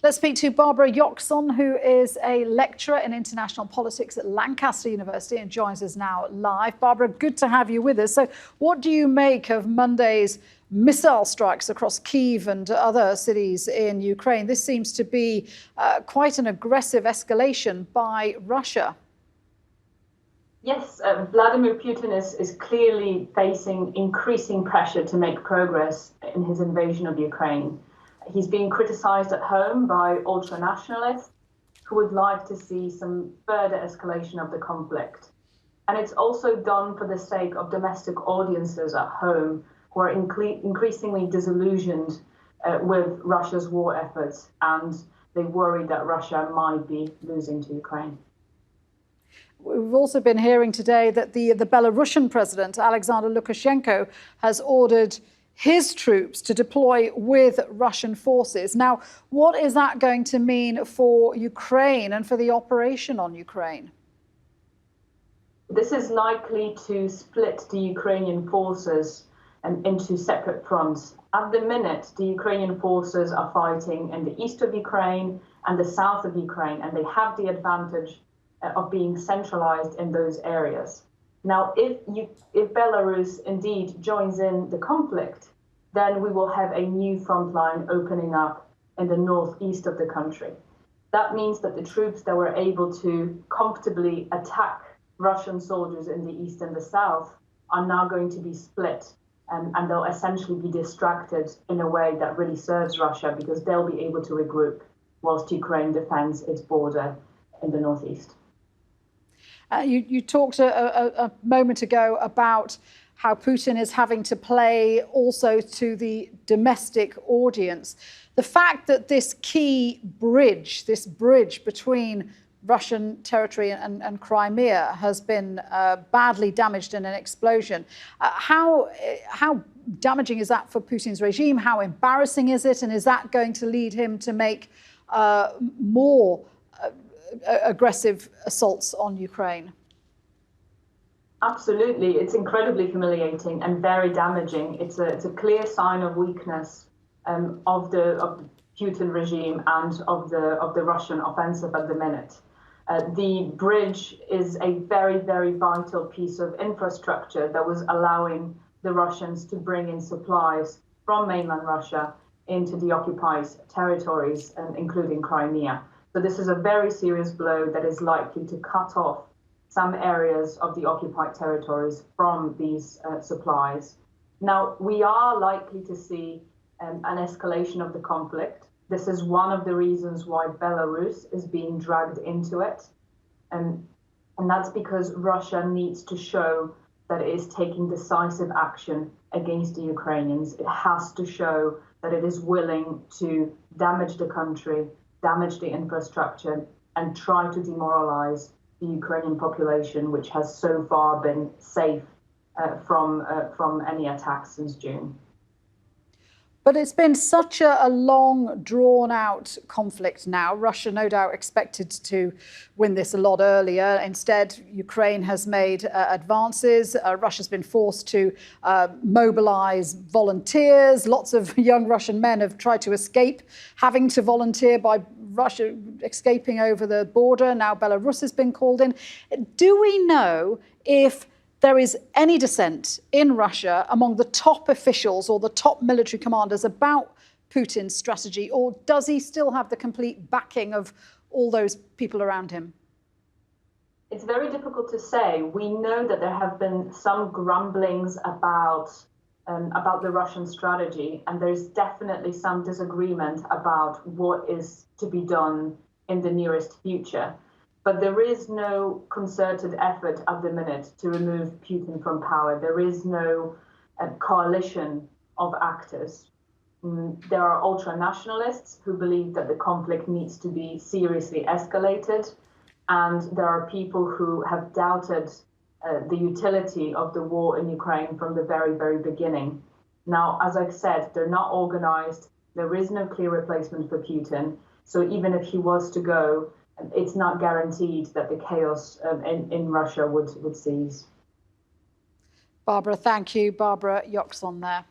Let's speak to Barbara Yoxon, who is a lecturer in international politics at Lancaster University and joins us now live. Barbara, good to have you with us. So what do you make of Monday's missile strikes across Kiev and other cities in Ukraine? This seems to be quite an aggressive escalation by Russia. Yes, Vladimir Putin is clearly facing increasing pressure to make progress in his invasion of Ukraine. He's being criticized at home by ultra-nationalists who would like to see some further escalation of the conflict. And it's also done for the sake of domestic audiences at home who are increasingly disillusioned with Russia's war efforts, and they worry that Russia might be losing to Ukraine. We've also been hearing today that the Belarusian president, Alexander Lukashenko, has ordered his troops to deploy with Russian forces. Now, what is that going to mean for Ukraine and for the operation on Ukraine? This is likely to split the Ukrainian forces into separate fronts. At the minute, the Ukrainian forces are fighting in the east of Ukraine and the south of Ukraine, and they have the advantage of being centralized in those areas. Now, if Belarus indeed joins in the conflict, then we will have a new front line opening up in the northeast of the country. That means that the troops that were able to comfortably attack Russian soldiers in the east and the south are now going to be split, and they'll essentially be distracted in a way that really serves Russia, because they'll be able to regroup whilst Ukraine defends its border in the northeast. You talked a moment ago about how Putin is having to play also to the domestic audience. The fact that this key bridge, this bridge between Russian territory and Crimea has been badly damaged in an explosion. How damaging is that for Putin's regime? How embarrassing is it? And is that going to lead him to make more aggressive assaults on Ukraine? Absolutely. It's incredibly humiliating and very damaging. It's a clear sign of weakness of the Putin regime and of the Russian offensive at the minute. The bridge is a very, very vital piece of infrastructure that was allowing the Russians to bring in supplies from mainland Russia into the occupied territories, including Crimea. So this is a very serious blow that is likely to cut off some areas of the occupied territories from these supplies. Now, we are likely to see an escalation of the conflict. This is one of the reasons why Belarus is being dragged into it. And that's because Russia needs to show that it is taking decisive action against the Ukrainians. It has to show that it is willing to damage the country, damage the infrastructure, and try to demoralize the Ukrainian population, which has so far been safe from any attacks since June. But it's been such a long, drawn-out conflict now. Russia, no doubt, expected to win this a lot earlier. Instead, Ukraine has made advances. Russia's been forced to mobilize volunteers. Lots of young Russian men have tried to escape, having to volunteer by Russia escaping over the border. Now Belarus has been called in. Do we know if there is any dissent in Russia among the top officials or the top military commanders about Putin's strategy, or does he still have the complete backing of all those people around him? It's very difficult to say. We know that there have been some grumblings about the Russian strategy, and there's definitely some disagreement about what is to be done in the nearest future. But there is no concerted effort at the minute to remove Putin from power. There is no coalition of actors. There are ultra-nationalists who believe that the conflict needs to be seriously escalated. And there are people who have doubted the utility of the war in Ukraine from the very, very beginning. Now, as I've said, they're not organized. There is no clear replacement for Putin. So even if he was to go, it's not guaranteed that the chaos in Russia would cease. Barbara, thank you. Barbara Yoxon there.